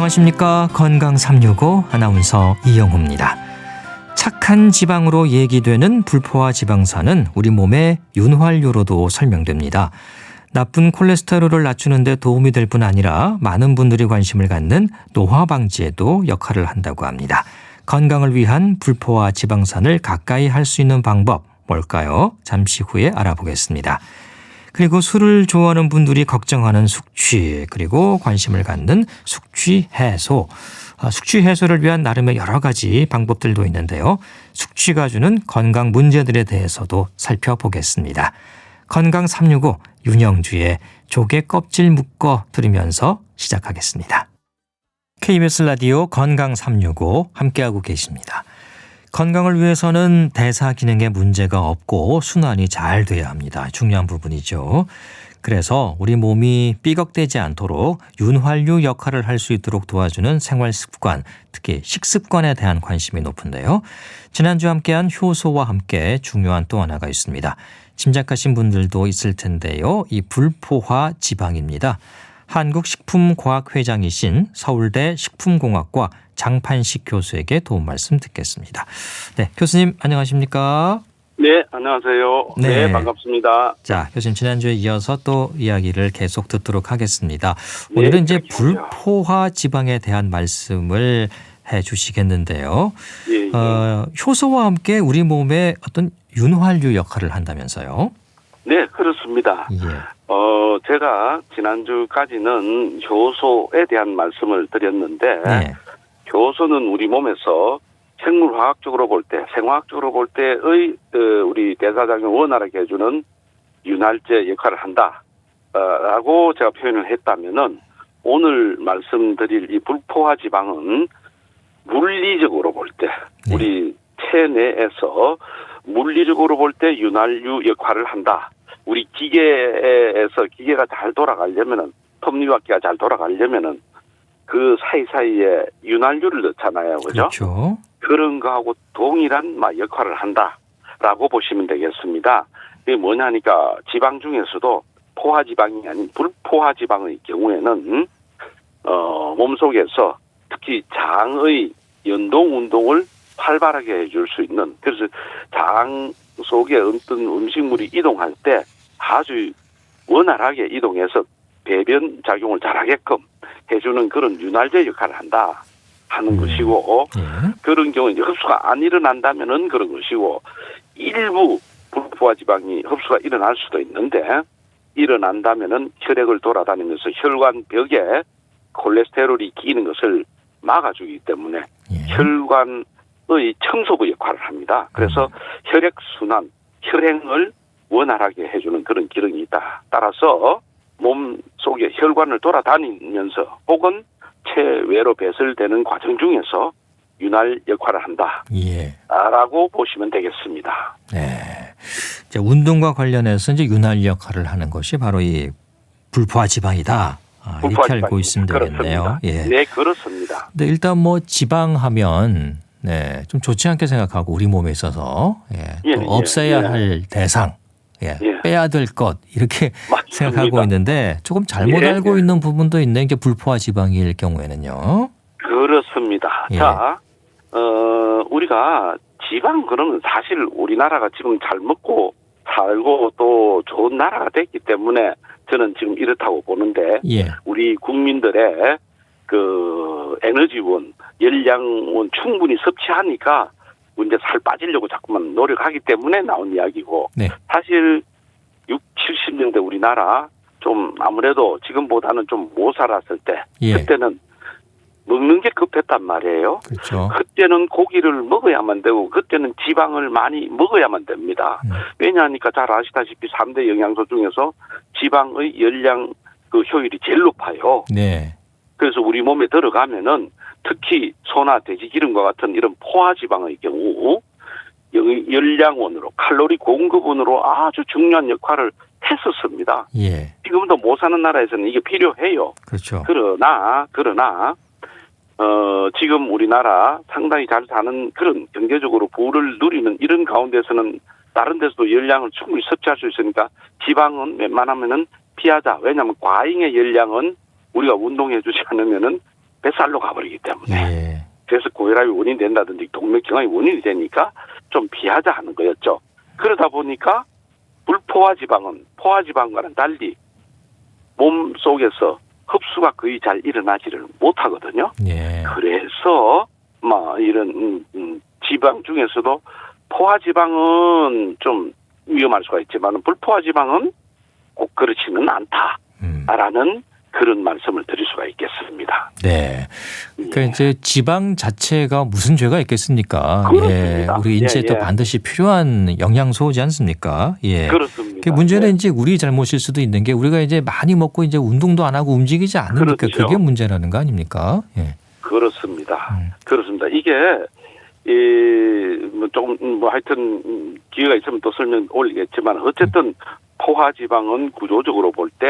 안녕하십니까. 건강 365 아나운서 이영호입니다. 착한 지방으로 얘기되는 불포화 지방산은 우리 몸의 윤활유로도 설명됩니다. 나쁜 콜레스테롤을 낮추는 데 도움이 될 뿐 아니라 많은 분들이 관심을 갖는 노화 방지에도 역할을 한다고 합니다. 건강을 위한 불포화 지방산을 가까이 할 수 있는 방법 뭘까요? 잠시 후에 알아보겠습니다. 그리고 술을 좋아하는 분들이 걱정하는 숙취, 그리고 관심을 갖는 숙취 해소. 숙취 해소를 위한 나름의 여러 가지 방법들도 있는데요. 숙취가 주는 건강 문제들에 대해서도 살펴보겠습니다. 건강 365 윤영주의 조개 껍질 묶어 들으면서 시작하겠습니다. KBS 라디오 건강 365 함께하고 계십니다. 건강을 위해서는 대사 기능에 문제가 없고 순환이 잘 돼야 합니다. 중요한 부분이죠. 그래서 우리 몸이 삐걱대지 않도록 윤활유 역할을 할 수 있도록 도와주는 생활 습관, 특히 식습관에 대한 관심이 높은데요. 지난주 함께한 효소와 함께 중요한 또 하나가 있습니다. 짐작하신 분들도 있을 텐데요. 이 불포화 지방입니다. 한국식품과학회장이신 서울대 식품공학과 장판식 교수에게 도움 말씀 듣겠습니다. 네, 교수님 안녕하십니까? 네, 안녕하세요. 네, 반갑습니다. 자, 교수님 지난주에 이어서 또 이야기를 계속 듣도록 하겠습니다. 오늘은 이제 불포화 지방에 대한 말씀을 해 주시겠는데요. 예. 효소와 함께 우리 몸에 어떤 윤활유 역할을 한다면서요? 네, 그렇습니다. 예. 제가 지난주까지는 효소에 대한 말씀을 드렸는데 네. 효소는 우리 몸에서 생물화학적으로 볼 때, 생화학적으로 볼 때의 우리 대사작용을 원활하게 해주는 윤활제 역할을 한다라고 제가 표현을 했다면은 오늘 말씀드릴 이 불포화 지방은 물리적으로 볼 때, 네. 우리 체내에서 물리적으로 볼 때 윤활유 역할을 한다. 우리 기계에서 기계가 잘 돌아가려면은, 톱니바퀴가 잘 돌아가려면은 그 사이사이에 윤활유를 넣잖아요. 그죠? 그렇죠. 그런 거하고 동일한 역할을 한다라고 보시면 되겠습니다. 이게 뭐냐니까 지방 중에서도 포화지방이 아닌 불포화지방의 경우에는 몸속에서 특히 장의 연동 운동을 활발하게 해줄 수 있는, 그래서 장 속에 어떤 음식물이 이동할 때 아주 원활하게 이동해서 배변 작용을 잘하게끔 해주는 그런 윤활제 역할을 한다 하는 것이고, 그런 경우 이제 흡수가 안 일어난다면은 그런 것이고, 일부 불포화 지방이 흡수가 일어날 수도 있는데 일어난다면은 혈액을 돌아다니면서 혈관 벽에 콜레스테롤이 끼는 것을 막아주기 때문에 혈관의 청소부 역할을 합니다. 그래서 혈액 순환, 혈행을 원활하게 해주는 그런 기능이 있다. 따라서 몸 속에 혈관을 돌아다니면서 혹은 체외로 배설되는 과정 중에서 윤활 역할을 한다. 예. 라고 보시면 되겠습니다. 네. 이제 운동과 관련해서 이제 윤활 역할을 하는 것이 바로 이 불포화 지방이다. 이렇게 알고 있으면 되겠네요. 예. 네, 그렇습니다. 근데 일단 지방하면 좀 좋지 않게 생각하고 우리 몸에 있어서 또 없애야 할 대상, 빼야 될 것 이렇게 맞습니다. 생각하고 있는데 조금 잘못 알고 있는 부분도 있네. 이게 불포화 지방일 경우에는요. 그렇습니다. 자, 우리가 지방 그러면 사실 우리나라가 지금 잘 먹고 살고 또 좋은 나라가 됐기 때문에 저는 지금 이렇다고 보는데 우리 국민들의 그 에너지원, 열량원 충분히 섭취하니까 이제 살 빠지려고 자꾸만 노력하기 때문에 나온 이야기고, 사실 60, 70년대 우리나라 좀 아무래도 지금보다는 좀 못 살았을 때 그때는 먹는 게 급했단 말이에요. 그렇죠. 그때는 고기를 먹어야만 되고 그때는 지방을 많이 먹어야만 됩니다. 왜냐하니까 잘 아시다시피 3대 영양소 중에서 지방의 열량 그 효율이 제일 높아요. 네. 그래서 우리 몸에 들어가면은 특히 소나 돼지 기름과 같은 이런 포화지방의 경우 열량원으로 칼로리 공급원으로 아주 중요한 역할을 했었습니다. 지금도 못 사는 나라에서는 이게 필요해요. 그렇죠. 그러나 지금 우리나라 상당히 잘 사는 그런 경제적으로 부를 누리는 이런 가운데서는 다른 데서도 열량을 충분히 섭취할 수 있으니까 지방은 웬만하면은 피하자. 왜냐하면 과잉의 열량은 우리가 운동해주지 않으면은 뱃살로 가버리기 때문에. 예. 그래서 고혈압이 원인이 된다든지 동맥경화이 원인이 되니까 좀 피하자 하는 거였죠. 그러다 보니까 불포화지방은 포화지방과는 달리 몸 속에서 흡수가 거의 잘 일어나지를 못하거든요. 예. 그래서 이런 지방 중에서도 포화지방은 좀 위험할 수가 있지만 불포화지방은 꼭 그렇지는 않다라는 그런 말씀을 드릴 수가 있겠습니다. 네. 그러니까 이제 지방 자체가 무슨 죄가 있겠습니까? 예. 그렇습니다. 우리 인체에 또 반드시 필요한 영양소지 않습니까? 예. 그렇습니다. 그 문제는 이제 우리 잘못일 수도 있는 게 우리가 이제 많이 먹고 이제 운동도 안 하고 움직이지 않으니까 그렇죠. 그게 문제라는 거 아닙니까? 예. 그렇습니다. 그렇습니다. 이게 조금 하여튼 기회가 있으면 또 설명 올리겠지만 어쨌든 포화지방은 구조적으로 볼 때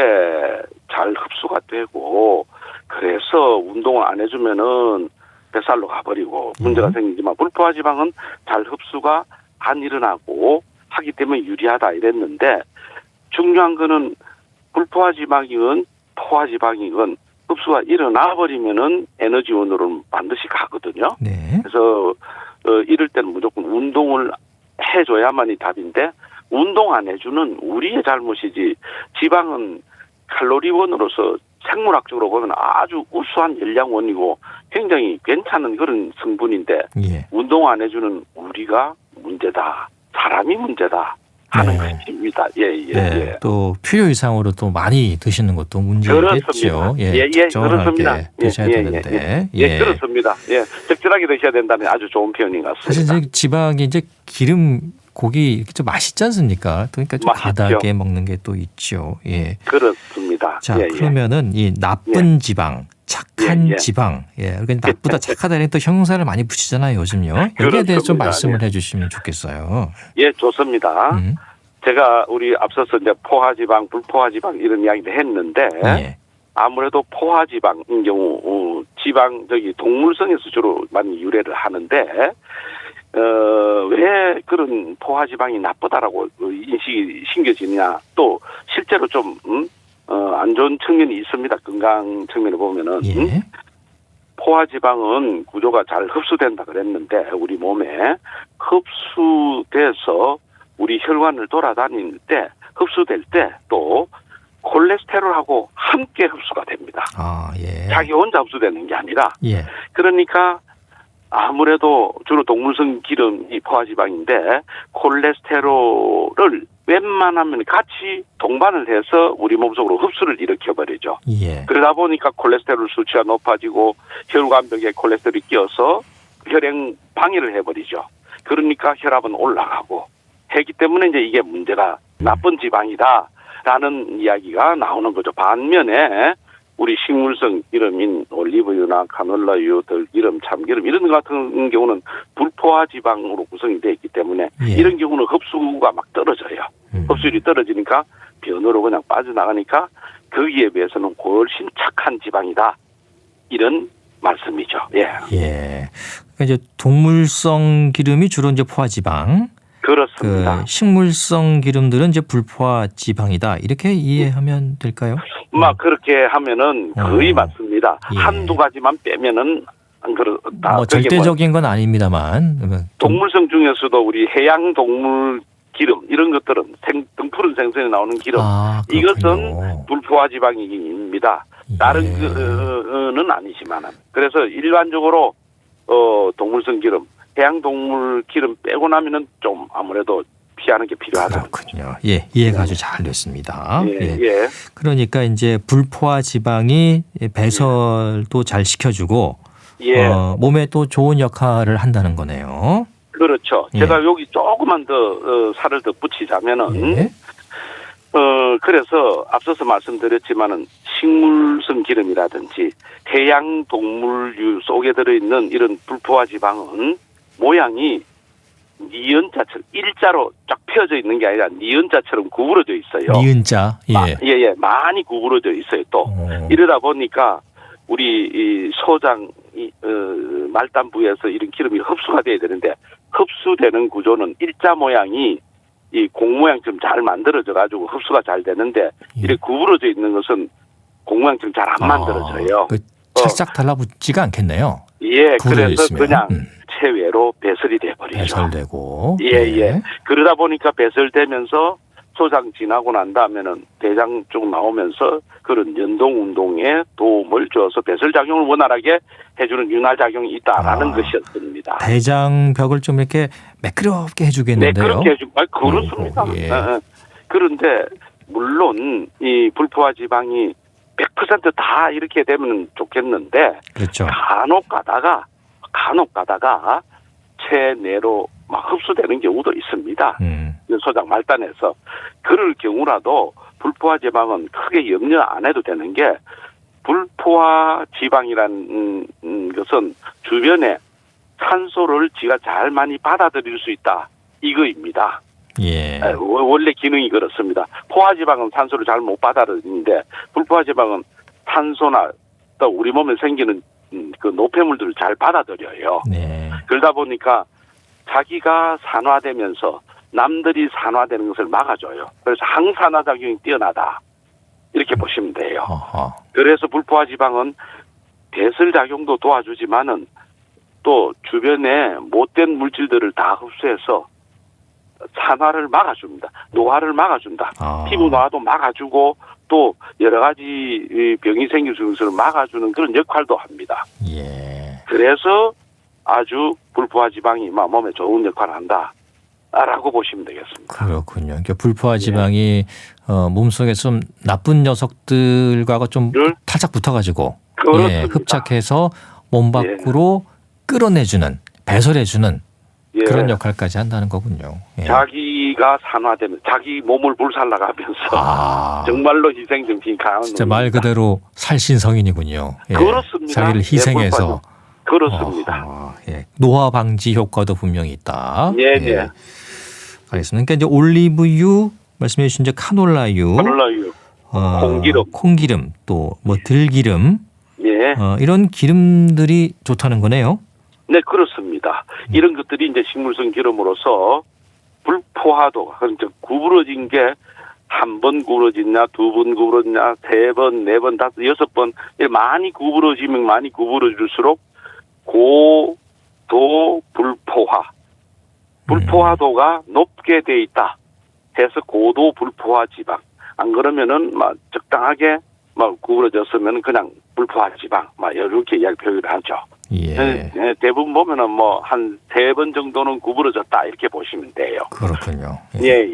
잘 흡수가 되고 그래서 운동을 안 해주면은 뱃살로 가버리고 문제가 생기지만 불포화지방은 잘 흡수가 안 일어나고 하기 때문에 유리하다 이랬는데 중요한 거는 불포화지방이건 포화지방이건 흡수가 일어나 버리면은 에너지원으로는 반드시 가거든요. 네. 그래서 이럴 때는 무조건 운동을 해줘야만이 답인데 운동 안 해주는 우리의 잘못이지 지방은 칼로리원으로서 생물학적으로 보면 아주 우수한 열량원이고 굉장히 괜찮은 그런 성분인데 예. 운동 안 해주는 우리가 문제다. 사람이 문제다. 하는 네. 것입니다. 예. 네. 또 필요 이상으로 또 많이 드시는 것도 문제겠죠. 예, 그렇습니다. 드셔야 되는데. 예, 그렇습니다. 예, 적절하게 드셔야 된다는 아주 좋은 표현인 것 같습니다. 사실 이제 지방이 이제 기름 고기 이렇게 좀 맛있지 않습니까? 그러니까 좀 맛있죠. 가다하게 먹는 게 또 있죠. 예. 그렇습니다. 자, 그러면은 이 나쁜 지방, 착한 지방, 그러니까 나쁘다, 착하다는 또 형용사를 많이 붙이잖아요, 요즘요. 여기에 대해서 좀 말씀을 해주시면 좋겠어요. 예, 좋습니다. 제가 우리 앞서서 이제 포화지방, 불포화지방 이런 이야기를 했는데 아무래도 포화지방인 경우 지방 동물성에서 주로 많이 유래를 하는데. 왜 그런 포화지방이 나쁘다라고 인식이 심겨지느냐. 또 실제로 좀 안 좋은 측면이 있습니다. 건강 측면을 보면은 포화지방은 구조가 잘 흡수된다 그랬는데 우리 몸에 흡수돼서 우리 혈관을 돌아다닐 때 흡수될 때 또 콜레스테롤하고 함께 흡수가 됩니다. 자기 혼자 흡수되는 게 아니라 그러니까 아무래도 주로 동물성 기름이 포화지방인데 콜레스테롤을 웬만하면 같이 동반을 해서 우리 몸속으로 흡수를 일으켜버리죠. 그러다 보니까 콜레스테롤 수치가 높아지고 혈관벽에 콜레스테롤이 끼어서 혈행 방해를 해버리죠. 그러니까 혈압은 올라가고 했기 때문에 이제 이게 문제가 나쁜 지방이다라는 이야기가 나오는 거죠. 반면에 우리 식물성 기름인 올리브유나 카놀라유, 들기름, 참기름 이런 것 같은 경우는 불포화 지방으로 구성이 되어 있기 때문에 이런 경우는 흡수가 막 떨어져요. 흡수율이 떨어지니까 변으로 그냥 빠져나가니까 거기에 비해서는 훨씬 착한 지방이다. 이런 말씀이죠. 그러니까 이제 동물성 기름이 주로 이제 포화 지방. 그렇습니다. 식물성 기름들은 이제 불포화 지방이다. 이렇게 이해하면 될까요? 그렇게 하면은 거의 맞습니다. 한두 가지만 빼면은 안 그렇다. 절대적인 건 아닙니다만. 동물성 중에서도 우리 해양 동물 기름 이런 것들은 등푸른 생선에 나오는 기름 이것은 불포화 지방입니다. 다른 거는 아니지만은 그래서 일반적으로 동물성 기름 해양 동물 기름 빼고 나면은 좀 아무래도 피하는 게 필요하다. 그렇군요. 이해가 아주 잘 됐습니다. 그러니까 이제 불포화 지방이 배설도 잘 시켜주고 몸에 또 좋은 역할을 한다는 거네요. 그렇죠. 제가 여기 조금만 더 살을 더 붙이자면은 그래서 앞서서 말씀드렸지만은 식물성 기름이라든지 해양 동물류 속에 들어있는 이런 불포화 지방은 모양이 니은자처럼 일자로 쫙 펴져 있는 게 아니라 니은자처럼 구부러져 있어요. 니은자. 많이 구부러져 있어요. 또 이러다 보니까 우리 이 소장 말단 부에서 이런 기름이 흡수가 돼야 되는데 흡수되는 구조는 일자 모양이 이 공 모양처럼 잘 만들어져 가지고 흡수가 잘 되는데 이렇게 구부러져 있는 것은 공 모양처럼 잘 안 만들어져요. 살짝 달라붙지가 않겠네요. 예, 구워져 그래서 있으면. 그냥 체외로 배설이 돼버리죠. 배설되고. 예. 그러다 보니까 배설되면서 소장 지나고 난 다음에는 대장 쪽 나오면서 그런 연동 운동에 도움을 줘서 배설 작용을 원활하게 해주는 윤활 작용이 있다라는 것이었습니다. 대장벽을 좀 이렇게 매끄럽게 네, 해주겠는데요. 그렇게 해주. 그렇습니다. 예. 그런데 물론 이 불포화 지방이 100% 다 이렇게 되면 좋겠는데 그렇죠. 간혹 가다가 체내로 막 흡수되는 경우도 있습니다. 소장 말단에서 그럴 경우라도 불포화 지방은 크게 염려 안 해도 되는 게 불포화 지방이라는 것은 주변에 산소를 지가 잘 많이 받아들일 수 있다 이거입니다. 예. 원래 기능이 그렇습니다. 포화지방은 산소를 잘 못 받아들이는데 불포화지방은 산소나 또 우리 몸에 생기는 그 노폐물들을 잘 받아들여요. 네. 그러다 보니까 자기가 산화되면서 남들이 산화되는 것을 막아줘요. 그래서 항산화 작용이 뛰어나다 이렇게 보시면 돼요. 어허. 그래서 불포화지방은 배설 작용도 도와주지만은 또 주변에 못된 물질들을 다 흡수해서 산화를 막아줍니다. 노화를 막아준다. 피부 노화도 막아주고 또 여러 가지 병이 생길 수 있는 것을 막아주는 그런 역할도 합니다. 예. 그래서 아주 불포화 지방이 몸에 좋은 역할을 한다라고 보시면 되겠습니다. 그렇군요. 그러니까 불포화 지방이 몸속에 좀 나쁜 녀석들과 좀 살짝 붙어가지고 흡착해서 몸 밖으로 끌어내주는 배설해주는 그런 역할까지 한다는 거군요. 예. 자기가 산화되면 자기 몸을 불살라가면서 정말로 희생정신이 강한 진짜 말 그대로 살신성인이군요. 예. 그렇습니다. 자기를 희생해서. 그렇습니다. 예. 노화 방지 효과도 분명히 있다. 예. 알겠습니다. 그러니까 이제 올리브유 말씀해 주신 이제 카놀라유, 콩기름, 또 뭐 들기름, 이런 기름들이 좋다는 거네요. 네, 그렇습니다. 이런 것들이 이제 식물성 기름으로서 불포화도가, 그러니까 구부러진 게 한 번 구부러지냐, 두 번 구부러지냐, 세 번, 네 번, 다섯, 여섯 번, 많이 구부러지면 많이 구부러질수록 고도 불포화도가 높게 돼 있다 해서 고도 불포화 지방. 안 그러면은 막 적당하게 막 구부러졌으면 그냥 불포화 지방, 막 이렇게 이야기 표현을 하죠. 예. 대부분 보면은 뭐 한 세 번 정도는 구부러졌다 이렇게 보시면 돼요. 그렇군요. 예.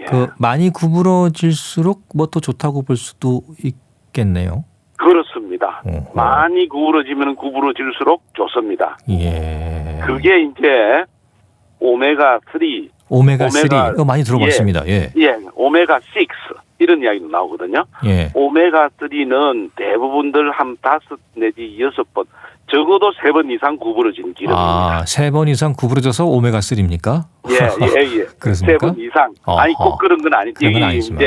그 많이 구부러질수록 뭐 또 좋다고 볼 수도 있겠네요. 그렇습니다. 많이 구부러지면 구부러질수록 좋습니다. 예. 그게 이제 오메가3. 오메가3 많이 들어봤습니다. 예. 오메가6 이런 이야기도 나오거든요. 예. 오메가3는 대부분들 한 5 내지 6번, 적어도 3번 이상 구부러진 기름입니다. 3번 이상 구부러져서 오메가3입니까? 예. 그렇습니까? 3번 이상. 아니 꼭 그런 건 아니지. 그런 건 아니지만,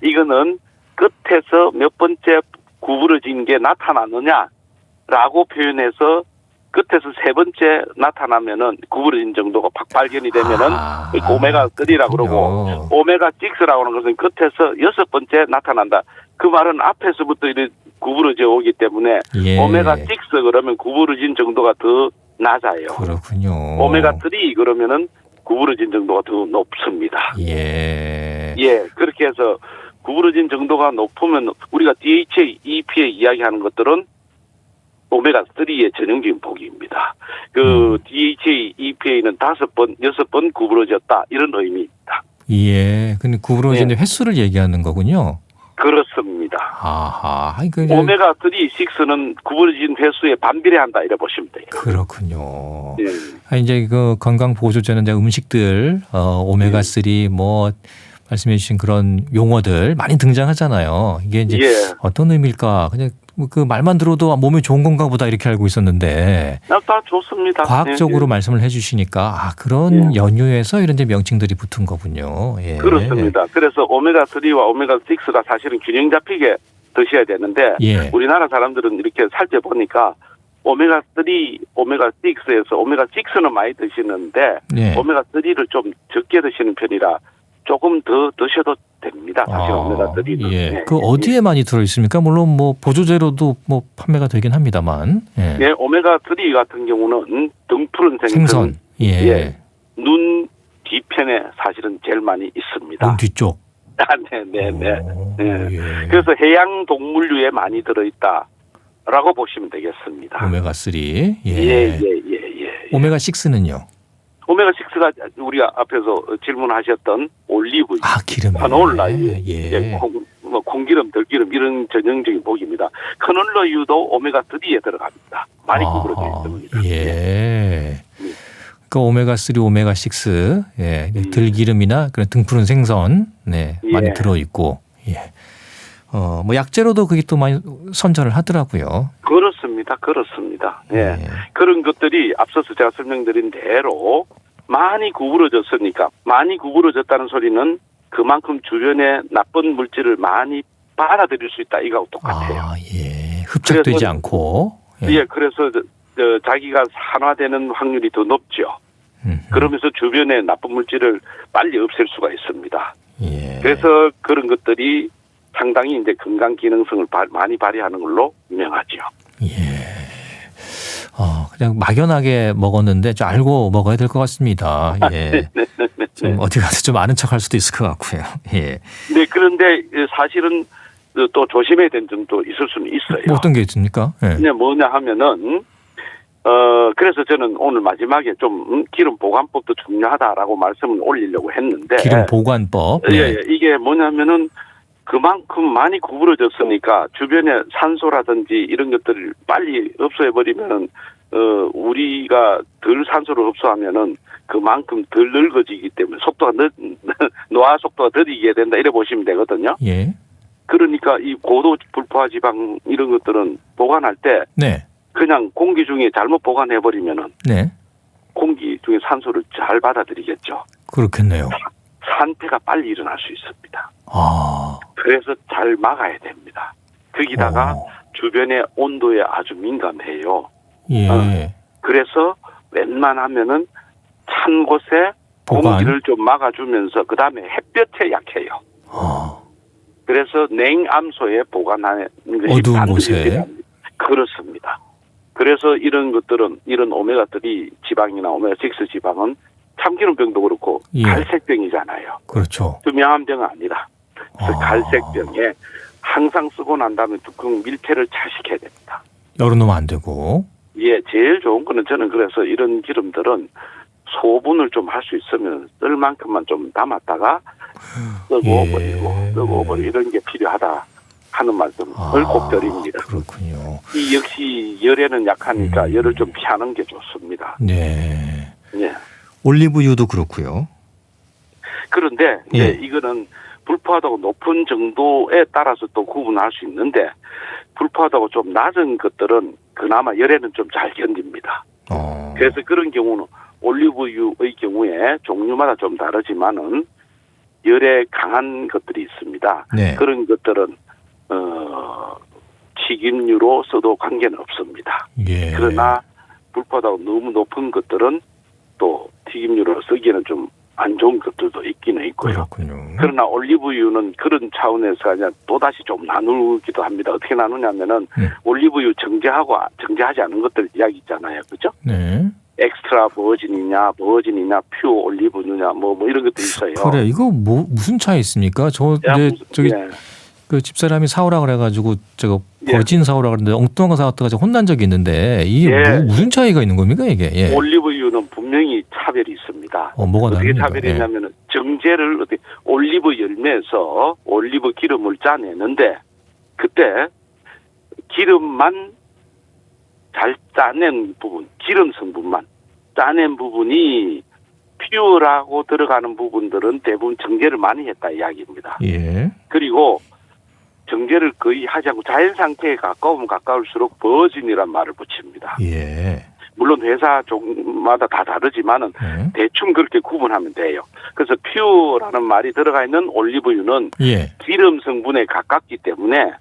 이거는 끝에서 몇 번째 구부러진 게 나타나느냐라고 표현해서 끝에서 3번째 나타나면은 구부러진 정도가 팍 발견이 되면은 오메가3라고 그러고 오메가6라고 하는 것은 끝에서 6번째 나타난다. 그 말은 앞에서부터 이렇게 구부러져 오기 때문에 오메가6 그러면 구부러진 정도가 더 낮아요. 그렇군요. 오메가3 그러면은 구부러진 정도가 더 높습니다. 예. 그렇게 해서 구부러진 정도가 높으면 우리가 DHA, EPA 이야기하는 것들은 오메가3의 전형적인 보기입니다. 그 DHA, EPA는 5번, 6번 구부러졌다 이런 의미입니다. 예. 근데 구부러진 횟수를 얘기하는 거군요. 그렇습니다. 오메가3, 6는 구부러진 횟수에 반비례한다 이래 보시면 돼요. 그렇군요. 이제 그 건강 보조제는 이제 음식들 오메가3 뭐 말씀해 주신 그런 용어들 많이 등장하잖아요. 이게 이제 어떤 의미일까? 그냥 그 말만 들어도 몸에 좋은 건가 보다 이렇게 알고 있었는데 다 좋습니다. 과학적으로 말씀을 해 주시니까 그런 연유에서 이런 명칭들이 붙은 거군요. 그렇습니다. 그래서 오메가3와 오메가6가 사실은 균형 잡히게 드셔야 되는데 우리나라 사람들은 이렇게 살펴보니까 오메가3, 오메가6에서 오메가6는 많이 드시는데 오메가3를 좀 적게 드시는 편이라 조금 더 드셔도 됩니다. 사실 오메가3는. 예. 네. 그 어디에 많이 들어 있습니까? 물론 뭐 보조제로도 뭐 판매가 되긴 합니다만. 예. 네, 오메가3 같은 경우는 등푸른 생선. 예. 예. 눈 뒤편에 사실은 제일 많이 있습니다. 눈 뒤쪽. 네네네. 오, 네. 예. 그래서 해양 동물류에 많이 들어있다라고 보시면 되겠습니다. 오메가3. 예. 예. 오메가6는요? 오메가6가 우리가 앞에서 질문하셨던 올리브유, 아, 기름. 카놀라유, 예. 콩기름, 들기름 이런 전형적인 복입니다. 카놀라유도 오메가3에 들어갑니다. 많이 구부러져 있습니다. 예. 그 오메가3, 오메가6, 예, 들기름이나 그런 등푸른 생선, 네, 많이 들어 있고, 예. 뭐 약재로도 그게 또 많이 선전을 하더라고요. 그렇습니다. 예. 그런 것들이 앞서서 제가 설명드린 대로 많이 구부러졌으니까, 많이 구부러졌다는 소리는 그만큼 주변에 나쁜 물질을 많이 빨아들일 수 있다. 이거하고 똑같아요. 아, 예. 흡착되지 그래서, 않고. 예, 그래서 자기가 산화되는 확률이 더 높죠. 그러면서 주변에 나쁜 물질을 빨리 없앨 수가 있습니다. 예. 그래서 그런 것들이 상당히 이제 건강 기능성을 많이 발휘하는 걸로 유명하죠. 예. 그냥 막연하게 먹었는데 좀 알고 먹어야 될 것 같습니다. 예. 좀 어디 가서 좀 아는 척할 수도 있을 것 같고요. 예. 네, 그런데 사실은 또 조심해야 되는 점도 있을 수는 있어요. 뭐 어떤 게 있습니까? 예. 네, 뭐냐 하면은 그래서 저는 오늘 마지막에 좀 기름 보관법도 중요하다라고 말씀을 올리려고 했는데 기름 보관법. 네. 예, 이게 뭐냐면은 그만큼 많이 구부러졌으니까 주변에 산소라든지 이런 것들을 빨리 흡수해 버리면은 우리가 덜 산소를 흡수하면은 그만큼 덜 늙어지기 때문에 속도가 노화 속도가 더디게 된다 이래 보시면 되거든요. 예. 그러니까 이 고도 불포화 지방 이런 것들은 보관할 때 네. 그냥 공기 중에 잘못 보관해 버리면은 네. 공기 중에 산소를 잘 받아들이겠죠. 그렇겠네요. 산패가 빨리 일어날 수 있습니다. 아. 그래서 잘 막아야 됩니다. 거기다가 주변의 온도에 아주 민감해요. 예. 그래서 웬만하면은 찬 곳에 보관. 공기를 좀 막아주면서 그 다음에 햇볕에 약해요. 그래서 냉암소에 보관하는 것이 어두운 반드시 곳에. 필요합니다. 그렇습니다. 그래서 이런 것들은 이런 오메가3 지방이나 오메가6 지방은 참기름병도 그렇고 예. 갈색병이잖아요. 그렇죠. 투명한 병은 아니라 그래서 갈색병에 항상 쓰고 난 다음에 뚜껑 밀폐를 잘 시켜야 됩니다. 열어놓으면 안 되고. 예, 제일 좋은 거는 저는 그래서 이런 기름들은 소분을 좀 할 수 있으면 쓸 만큼만 좀 담았다가 쓰고 버리고 이런 게 필요하다 하는 말씀을 꼭 드립니다. 그렇군요. 이 역시 열에는 약하니까 열을 좀 피하는 게 좋습니다. 네. 예. 올리브유도 그렇고요. 그런데 예. 이제 이거는 불포화도가 높은 정도에 따라서 또 구분할 수 있는데 불포화도가 좀 낮은 것들은 그나마 열에는 좀 잘 견딥니다. 그래서 그런 경우는 올리브유의 경우에 종류마다 좀 다르지만은 열에 강한 것들이 있습니다. 네. 그런 것들은 튀김류로 써도 관계는 없습니다. 예. 그러나 불포화도가 너무 높은 것들은 또 튀김류로 쓰기에는 좀 안 좋은 것들도 있기는 있고요. 그렇군요. 그러나 올리브유는 그런 차원에서 아니라 또다시 좀 나누기도 합니다. 어떻게 나누냐면은 올리브유 정제하지 않은 것들 이야기 있잖아요. 그죠? 네. 엑스트라 버진이냐 퓨어 올리브유냐 뭐 이런 것도 있어요. 그래, 이거 무슨 차이 있습니까? 저기 그 집사람이 사오라 그래가지고 제가 버진 사오라 그랬는데 엉뚱한 거 사왔다가 혼난 적이 있는데 이게 무슨 차이가 있는 겁니까 이게? 예. 올리브유는 분명히 차별이 있습니다. 뭐가 어떻게 다릅니까? 차별이 있냐면은 정제를 어떻게 올리브 열매에서 올리브 기름을 짜내는데 그때 기름만 잘 짜낸 부분, 기름 성분만 짜낸 부분이 퓨어라고 들어가는 부분들은 대부분 정제를 많이 했다 이야기입니다. 예. 그리고 정제를 거의 하지 않고 자연 상태에 가까우면 가까울수록 버진이란 말을 붙입니다. 예. 물론 회사마다 다 다르지만은 대충 그렇게 구분하면 돼요. 그래서 퓨어라는 말이 들어가 있는 올리브유는 기름 성분에 가깝기 때문에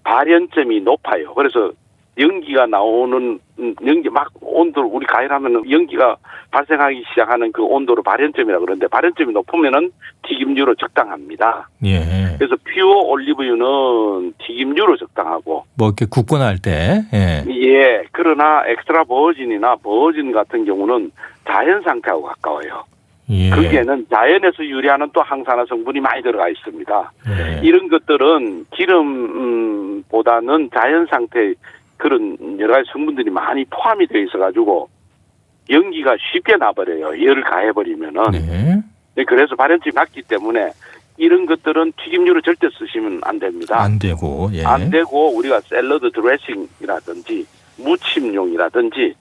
발연점이 높아요. 그래서 연기가 나오는 연기 막 온도를 우리 가열하면은 연기가 발생하기 시작하는 그 온도를 발연점이라 그러는데 발연점이 높으면은 튀김류로 적당합니다. 예. 그래서 퓨어 올리브유는 튀김류로 적당하고 뭐 이렇게 굽고 날 때. 예. 예 그러나 엑스트라 버진이나 버진 같은 경우는 자연 상태하고 가까워요. 예. 거기에는 자연에서 유래하는 또 항산화 성분이 많이 들어가 있습니다. 예. 이런 것들은 기름보다는 자연 상태 그런 여러 가지 성분들이 많이 포함이 되어 있어가지고 연기가 쉽게 나버려요. 열을 가해버리면은. 네. 그래서 발연점이 낮기 때문에 이런 것들은 튀김류를 절대 쓰시면 안 됩니다. 안 되고. 예. 안 되고 우리가 샐러드 드레싱이라든지 무침용이라든지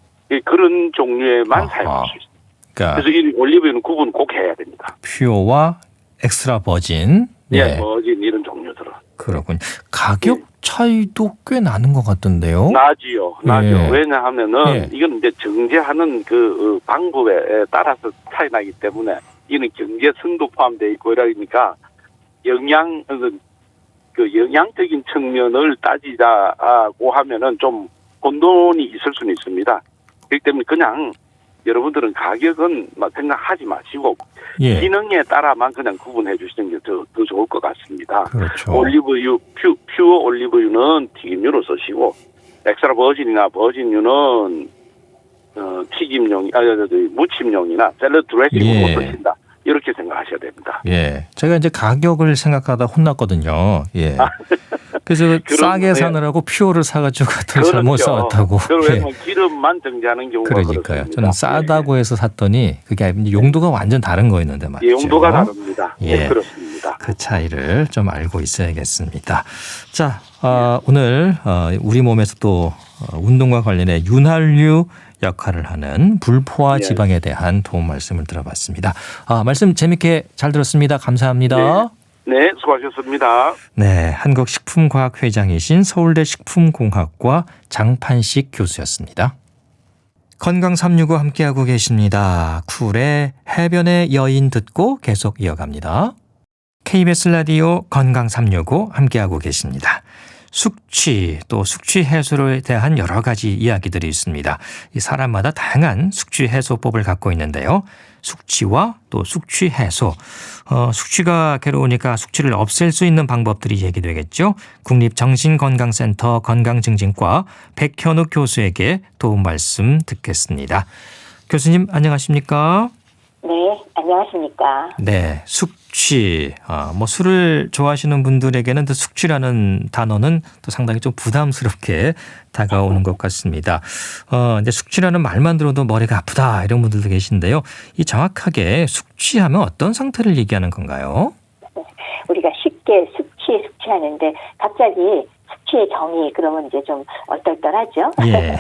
그런 종류에만 아하. 사용할 수 있습니다. 그러니까 그래서 이 올리브유는 구분 꼭 해야 됩니다. 퓨어와 엑스트라 버진. 예, 버진 이런 종류들은. 그렇군요. 가격 차이도 꽤 나는 것 같던데요. 나지요. 예. 왜냐하면은 예. 이건 이제 정제하는 그 방법에 따라서 차이 나기 때문에 이는 경제성도 포함되어 있고 이러니까 영양적인 측면을 따지자고 하면은 좀 혼돈이 있을 수는 있습니다. 그렇기 때문에 그냥 여러분들은 가격은 막 생각하지 마시고 예. 기능에 따라만 그냥 구분해 주시는 게 더 좋을 것 같습니다. 그렇죠. 올리브유, 퓨어 올리브유는 튀김류로 쓰시고 엑스트라 버진이나 버진유는 튀김용, 무침용이나 샐러드 드레싱으로 예. 쓰신다. 이렇게 생각하셔야 됩니다. 예. 제가 이제 가격을 생각하다 혼났거든요. 예. 그래서 싸게 사느라고 퓨어를 사가지고 더 잘못 사왔다고. 그러면 기름만 정제하는 경우가 그러니까요. 그렇습니다. 저는 싸다고 해서 샀더니 그게 용도가 완전 다른 거였는데 말이죠. 용도가 다릅니다. 예. 네, 그렇습니다. 그 차이를 좀 알고 있어야겠습니다. 자, 오늘 우리 몸에서 또 운동과 관련해 윤활유 역할을 하는 불포화 네. 지방에 대한 도움 말씀을 들어봤습니다. 말씀 재밌게 잘 들었습니다. 감사합니다. 네, 수고하셨습니다. 네, 한국식품과학회장이신 서울대 식품공학과 장판식 교수였습니다. 건강 365 함께하고 계십니다. 쿨의 해변의 여인 듣고 계속 이어갑니다. KBS 라디오 건강 365 함께하고 계십니다. 숙취 또 숙취 해소에 대한 여러 가지 이야기들이 있습니다. 이 사람마다 다양한 숙취 해소법을 갖고 있는데요. 숙취와 또 숙취 해소. 숙취가 괴로우니까 숙취를 없앨 수 있는 방법들이 얘기되겠죠. 국립정신건강센터 건강증진과 백현욱 교수에게 도움 말씀 듣겠습니다. 교수님 안녕하십니까? 네, 안녕하십니까. 네, 숙취. 뭐 술을 좋아하시는 분들에게는 또 숙취라는 단어는 또 상당히 좀 부담스럽게 다가오는 것 같습니다. 이제 숙취라는 말만 들어도 머리가 아프다 이런 분들도 계신데요. 이 정확하게 숙취하면 어떤 상태를 얘기하는 건가요? 우리가 쉽게 숙취하는데 갑자기 숙취의 정의 그러면 이제 좀 얼떨떨하죠. 예.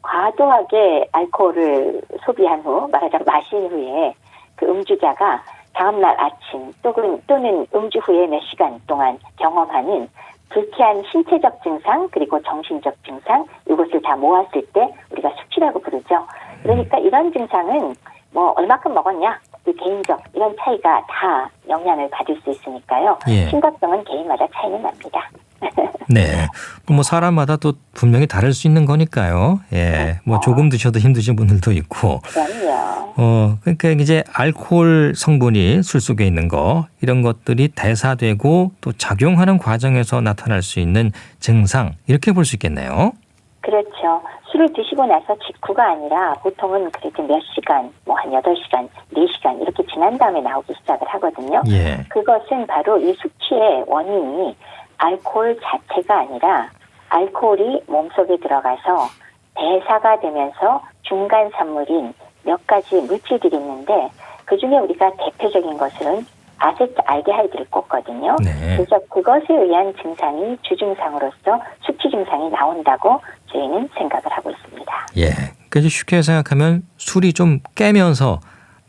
과도하게 알코올을 소비한 후, 말하자면 마신 후에 그 음주자가 다음날 아침 또는 음주 후에 몇 시간 동안 경험하는 불쾌한 신체적 증상 그리고 정신적 증상 이것을 다 모았을 때 우리가 숙취라고 부르죠. 그러니까 이런 증상은 뭐 얼마큼 먹었냐 그 개인적 이런 차이가 다 영향을 받을 수 있으니까요. 예. 심각성은 개인마다 차이는 납니다. 네. 뭐 사람마다 또 분명히 다를 수 있는 거니까요. 예. 뭐 조금 드셔도 힘드신 분들도 있고. 그럼요. 그러니까 이제 알코올 성분이 술 속에 있는 거 이런 것들이 대사되고 또 작용하는 과정에서 나타날 수 있는 증상 이렇게 볼 수 있겠네요. 그렇죠. 술을 드시고 나서 직후가 아니라 보통은 그래도 몇 시간, 뭐 한 8시간, 4시간 이렇게 지난 다음에 나오기 시작을 하거든요. 예. 그것은 바로 이 숙취의 원인이 알코올 자체가 아니라 알코올이 몸속에 들어가서 대사가 되면서 중간 산물인 몇 가지 물질들이 있는데 그중에 우리가 대표적인 것은 아세트알데하이드를 꼽거든요. 네. 그래서 그것에 의한 증상이 주증상으로서 숙취 증상이 나온다고 저희는 생각을 하고 있습니다. 예. 그러니까 쉽게 생각하면 술이 좀 깨면서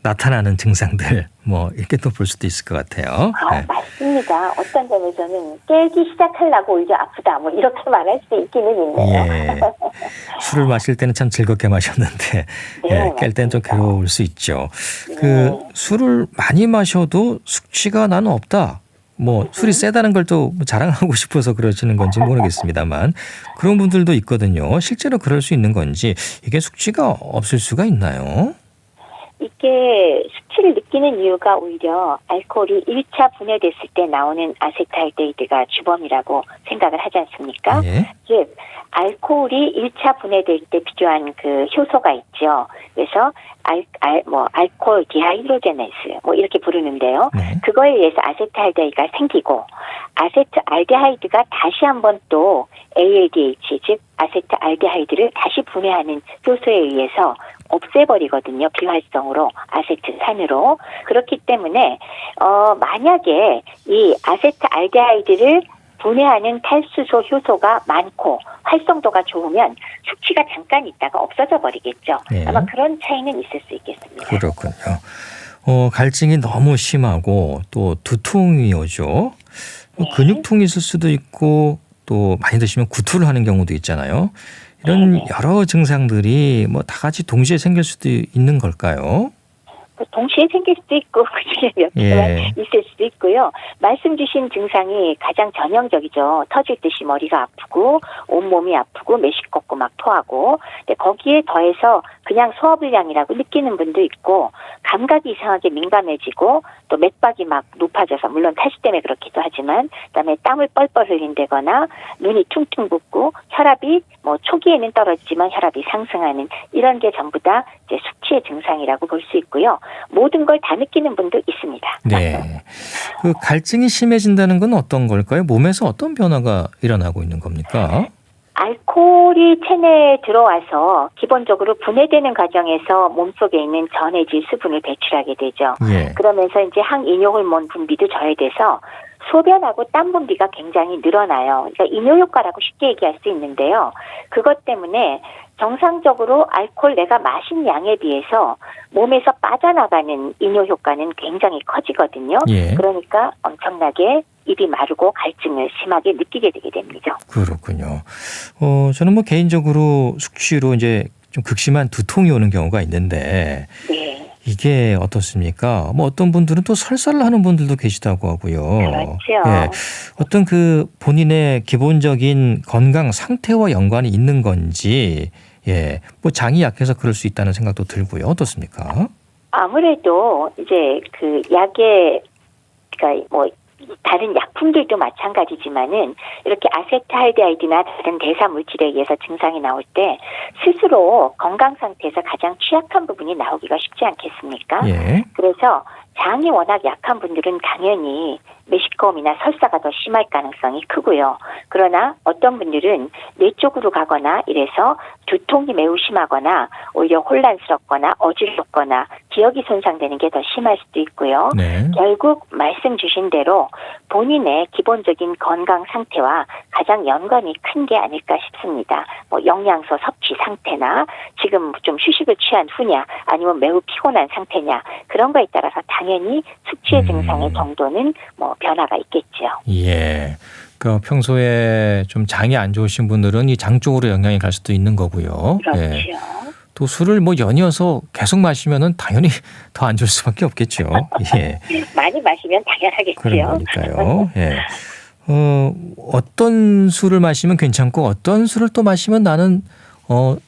나타나는 증상들 뭐 이렇게 또 볼 수도 있을 것 같아요. 네. 맞습니다. 어떤 점에서는 깨기 시작하려고 오히려 아프다 뭐 이렇게 말할 수 있기는 있네요. 예. 술을 마실 때는 참 즐겁게 마셨는데 네, 예, 깰 때는 좀 맞습니다. 괴로울 수 있죠. 네. 그 술을 많이 마셔도 숙취가 나는 없다. 뭐 술이 세다는 걸 또 자랑하고 싶어서 그러시는 건지 모르겠습니다만 그런 분들도 있거든요. 실제로 그럴 수 있는 건지 이게 숙취가 없을 수가 있나요? 이게 수치를 느끼는 이유가 오히려 알코올이 1차 분해됐을 때 나오는 아세트알데히드가 주범이라고 생각을 하지 않습니까? 예. 즉 알코올이 1차 분해될 때 필요한 그 효소가 있죠. 그래서 알코올 디하이드로제네스 이렇게 부르는데요. 네. 그거에 의해서 아세트알데히드가 생기고 아세트알데하이드가 다시 한번 또 ALDH 즉 아세트알데하이드를 다시 분해하는 효소에 의해서 없애버리거든요. 비활성으로 아세트산으로. 그렇기 때문에 만약에 이 아세트알데하이드를 분해하는 탈수소 효소가 많고 활성도가 좋으면 숙취가 잠깐 있다가 없어져 버리겠죠. 네. 아마 그런 차이는 있을 수 있겠습니다. 그렇군요. 갈증이 너무 심하고 또 두통이 오죠. 네. 근육통이 있을 수도 있고 또 많이 드시면 구토를 하는 경우도 있잖아요. 이런 네. 여러 증상들이 뭐 다 같이 동시에 생길 수도 있는 걸까요? 동시에 생길 수도 있고 그중에 몇 개만 있을 수도 있고요. 말씀 주신 증상이 가장 전형적이죠. 터질 듯이 머리가 아프고 온몸이 아프고 메시껍고 막 토하고 근데 거기에 더해서 그냥 소화불량이라고 느끼는 분도 있고 감각이 이상하게 민감해지고 또 맥박이 막 높아져서 물론 탈수 때문에 그렇기도 하지만 그다음에 땀을 뻘뻘 흘린다거나 눈이 퉁퉁 붓고 혈압이 초기에는 떨어지지만 혈압이 상승하는 이런 게 전부 다 이제 숙취의 증상이라고 볼 수 있고요. 모든 걸 다 느끼는 분도 있습니다. 네. 그 갈증이 심해진다는 건 어떤 걸까요? 몸에서 어떤 변화가 일어나고 있는 겁니까? 알코올이 체내에 들어와서 기본적으로 분해되는 과정에서 몸속에 있는 전해질 수분을 배출하게 되죠. 예. 그러면서 이제 항이뇨 호르몬 분비도 저해돼서 소변하고 땀 분비가 굉장히 늘어나요. 그러니까 이뇨 효과라고 쉽게 얘기할 수 있는데요. 그것 때문에 정상적으로 알코올 내가 마신 양에 비해서 몸에서 빠져나가는 이뇨 효과는 굉장히 커지거든요. 예. 그러니까 엄청나게 입이 마르고 갈증을 심하게 느끼게 되게 됩니다. 그렇군요. 저는 뭐 개인적으로 숙취로 이제 좀 극심한 두통이 오는 경우가 있는데 네. 이게 어떻습니까? 뭐 어떤 분들은 또 설사를 하는 분들도 계시다고 하고요. 그렇죠. 예. 어떤 그 본인의 기본적인 건강 상태와 연관이 있는 건지, 뭐 장이 약해서 그럴 수 있다는 생각도 들고요. 어떻습니까? 아무래도 이제 그 약의 그러니까 다른 약품들도 마찬가지지만은 이렇게 아세트알데하이드나 다른 대사 물질에 의해서 증상이 나올 때 스스로 건강 상태에서 가장 취약한 부분이 나오기가 쉽지 않겠습니까? 예. 그래서 장이 워낙 약한 분들은 당연히 메시꺼움이나 설사가 더 심할 가능성이 크고요. 그러나 어떤 분들은 뇌 쪽으로 가거나 이래서 두통이 매우 심하거나 오히려 혼란스럽거나 어지럽거나 기억이 손상되는 게 더 심할 수도 있고요. 네. 결국 말씀 주신 대로 본인의 기본적인 건강 상태와 가장 연관이 큰 게 아닐까 싶습니다. 영양소 섭취 상태나 지금 좀 휴식을 취한 후냐 아니면 매우 피곤한 상태냐 그런 거에 따라서 당연히 숙취의 증상의 정도는 변화가 있겠죠. 예. 그러니까 평소에 좀 장이 안 좋으신 분들은 이 장 쪽으로 영향이 갈 수도 있는 거고요. 그렇죠. 예. 또 술을 연이어서 계속 마시면은 당연히 더 안 좋을 수밖에 없겠죠. 예. 많이 마시면 당연하겠죠. 그런 거니까요. 예. 어떤 술을 마시면 괜찮고 어떤 술을 또 마시면 나는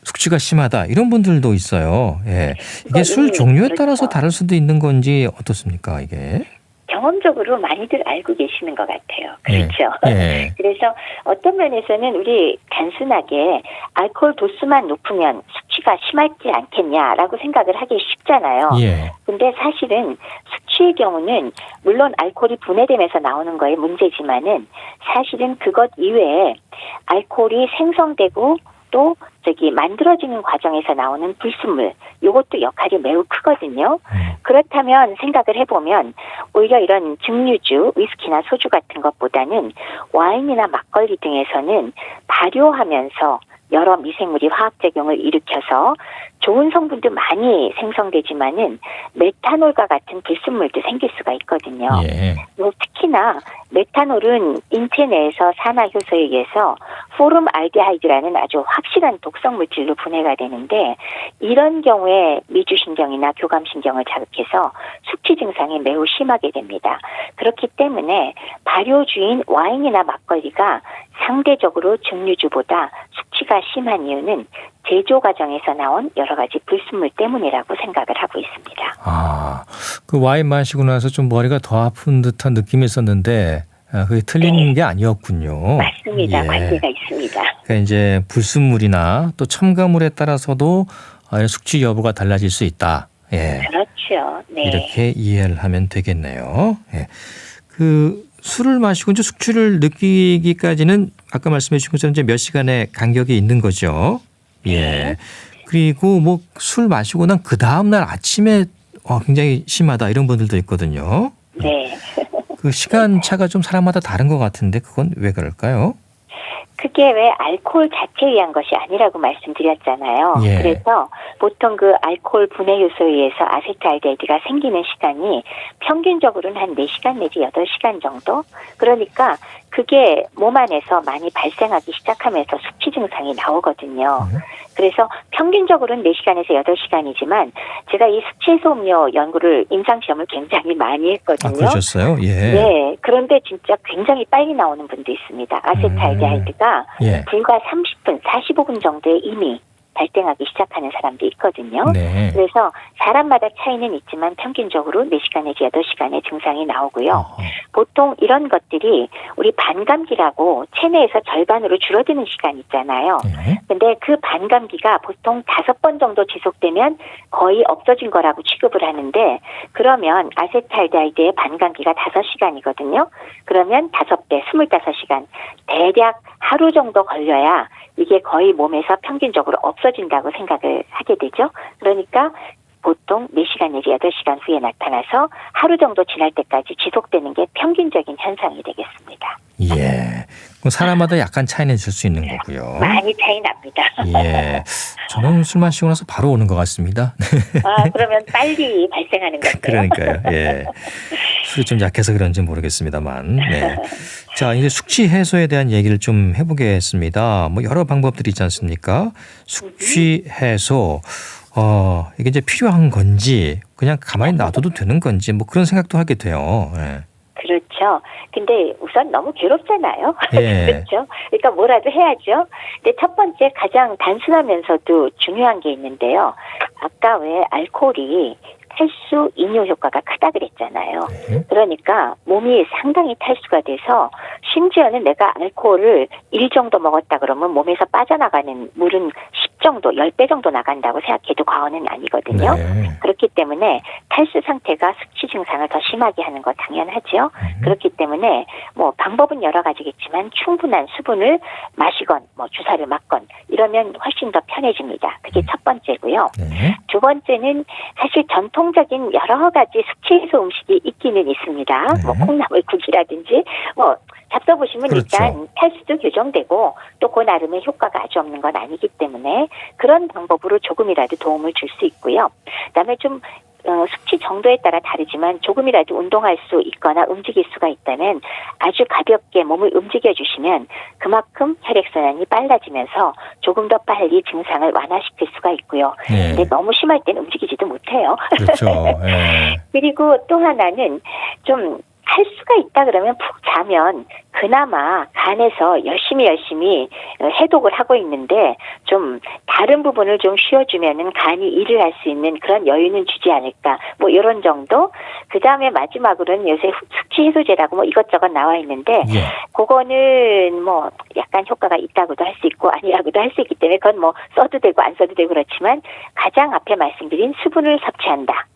숙취가 심하다 이런 분들도 있어요. 예. 이게 술 종류에 따라서 다를 수도 있는 건지 어떻습니까 이게? 경험적으로 많이들 알고 계시는 것 같아요. 그렇죠. 예. 그래서 어떤 면에서는 우리 단순하게 알코올 도수만 높으면 숙취가 심하지 않겠냐라고 생각을 하기 쉽잖아요. 예. 근데 사실은 숙취의 경우는 물론 알코올이 분해되면서 나오는 거에 문제지만은 사실은 그것 이외에 알코올이 생성되고 또 만들어지는 과정에서 나오는 불순물 이것도 역할이 매우 크거든요. 그렇다면 생각을 해보면 오히려 이런 증류주, 위스키나 소주 같은 것보다는 와인이나 막걸리 등에서는 발효하면서 여러 미생물이 화학작용을 일으켜서 좋은 성분도 많이 생성되지만은 메탄올과 같은 불순물도 생길 수가 있거든요. 예. 특히나 메탄올은 인체 내에서 산화효소에 의해서 포름알데하이드라는 아주 확실한 독성 물질로 분해가 되는데 이런 경우에 미주신경이나 교감신경을 자극해서 숙취 증상이 매우 심하게 됩니다. 그렇기 때문에 발효주인 와인이나 막걸리가 상대적으로 증류주보다 숙취가 심한 이유는 제조 과정에서 나온 여러 가지 불순물 때문이라고 생각을 하고 있습니다. 아, 그 와인 마시고 나서 좀 머리가 더 아픈 듯한 느낌이 있었는데 그게 틀린 게 아니었군요. 맞습니다. 예. 관계가 있습니다. 그러니까 이제 불순물이나 또 첨가물에 따라서도 숙취 여부가 달라질 수 있다. 예. 그렇죠. 네. 이렇게 이해를 하면 되겠네요. 예. 그 술을 마시고 이제 숙취를 느끼기까지는 아까 말씀해 주신 것처럼 이제 몇 시간의 간격이 있는 거죠. 예. 그리고 뭐 술 마시고 난 그 다음 날 아침에 굉장히 심하다 이런 분들도 있거든요. 네. 그 시간 차가 좀 사람마다 다른 것 같은데 그건 왜 그럴까요? 그게 왜 알코올 자체에 의한 것이 아니라고 말씀드렸잖아요. 예. 그래서 보통 그 알코올 분해 요소에 의해서 아세트알데히드가 생기는 시간이 평균적으로는 한 4시간 내지 8시간 정도? 그러니까 그게 몸 안에서 많이 발생하기 시작하면서 숙취 증상이 나오거든요. 그래서 평균적으로는 4시간에서 8시간이지만 제가 이 숙취 해소 음료 연구를 임상시험을 굉장히 많이 했거든요. 아, 그러셨어요? 예. 네. 그런데 진짜 굉장히 빨리 나오는 분도 있습니다. 아세트알데히드가 예. 불과 30분, 45분 정도에 이미 발생하기 시작하는 사람도 있거든요. 네. 그래서 사람마다 차이는 있지만 평균적으로 4시간 내지 8시간의 증상이 나오고요. 보통 이런 것들이 우리 반감기라고 체내에서 절반으로 줄어드는 시간 있잖아요. 예. 근데 그 반감기가 보통 5번 정도 지속되면 거의 없어진 거라고 취급을 하는데 그러면 아세트알데히드의 반감기가 5시간이거든요. 그러면 5배, 25시간 대략 하루 정도 걸려야 이게 거의 몸에서 평균적으로 없어진다고 생각을 하게 되죠. 그러니까 보통 4시간 내지 8시간 후에 나타나서 하루 정도 지날 때까지 지속되는 게 평균적인 현상이 되겠습니다. 예. 그럼 사람마다 약간 차이는 있을 수 있는 거고요. 많이 차이 납니다. 예. 저는 술 마시고 나서 바로 오는 것 같습니다. 그러면 빨리 발생하는 건데요. 그러니까요. 예. 술이 좀 약해서 그런지 모르겠습니다만. 네. 자, 이제 숙취 해소에 대한 얘기를 좀 해보겠습니다. 뭐 여러 방법들이 있지 않습니까? 숙취 해소. 이게 이제 필요한 건지 그냥 가만히 놔둬도 되는 건지 뭐 그런 생각도 하게 돼요. 예. 그렇죠. 근데 우선 너무 괴롭잖아요. 예. 그렇죠. 그러니까 뭐라도 해야죠. 근데 첫 번째 가장 단순하면서도 중요한 게 있는데요. 아까 왜 알코올이 탈수 인효 효과가 크다 그랬잖아요. 네. 그러니까 몸이 상당히 탈수가 돼서 심지어는 내가 알코올을 1 정도 먹었다 그러면 몸에서 빠져나가는 물은 10 정도, 10배 정도 나간다고 생각해도 과언은 아니거든요. 네. 그렇기 때문에 탈수 상태가 숙취 증상을 더 심하게 하는 거 당연하죠. 그렇기 때문에 뭐 방법은 여러 가지겠지만 충분한 수분을 마시건 뭐 주사를 맞건 이러면 훨씬 더 편해집니다. 그게 첫 번째고요. 네. 두 번째는 사실 전통적인 여러 가지 숙취 해소 음식이 있기는 있습니다. 네. 뭐 콩나물국이라든지 뭐 잡숴보시면 그렇죠. 일단 탈수도 교정되고 또 그 나름의 효과가 아주 없는 건 아니기 때문에 그런 방법으로 조금이라도 도움을 줄 수 있고요. 그다음에 좀 숙취 정도에 따라 다르지만 조금이라도 운동할 수 있거나 움직일 수가 있다면 아주 가볍게 몸을 움직여주시면 그만큼 혈액순환이 빨라지면서 조금 더 빨리 증상을 완화시킬 수가 있고요. 네. 근데 너무 심할 때는 움직이지도 못해요. 그렇죠. 예. 그리고 또 하나는 좀 할 수가 있다 그러면 푹 자면 그나마 간에서 열심히 해독을 하고 있는데 좀 다른 부분을 좀 쉬어주면은 간이 일을 할 수 있는 그런 여유는 주지 않을까 뭐 이런 정도. 그 다음에 마지막으로는 요새 숙취 해소제라고 뭐 이것저것 나와 있는데 예. 그거는 뭐 약간 효과가 있다고도 할 수 있고 아니라고도 할 수 있기 때문에 그건 뭐 써도 되고 안 써도 되고 그렇지만 가장 앞에 말씀드린 수분을 섭취한다.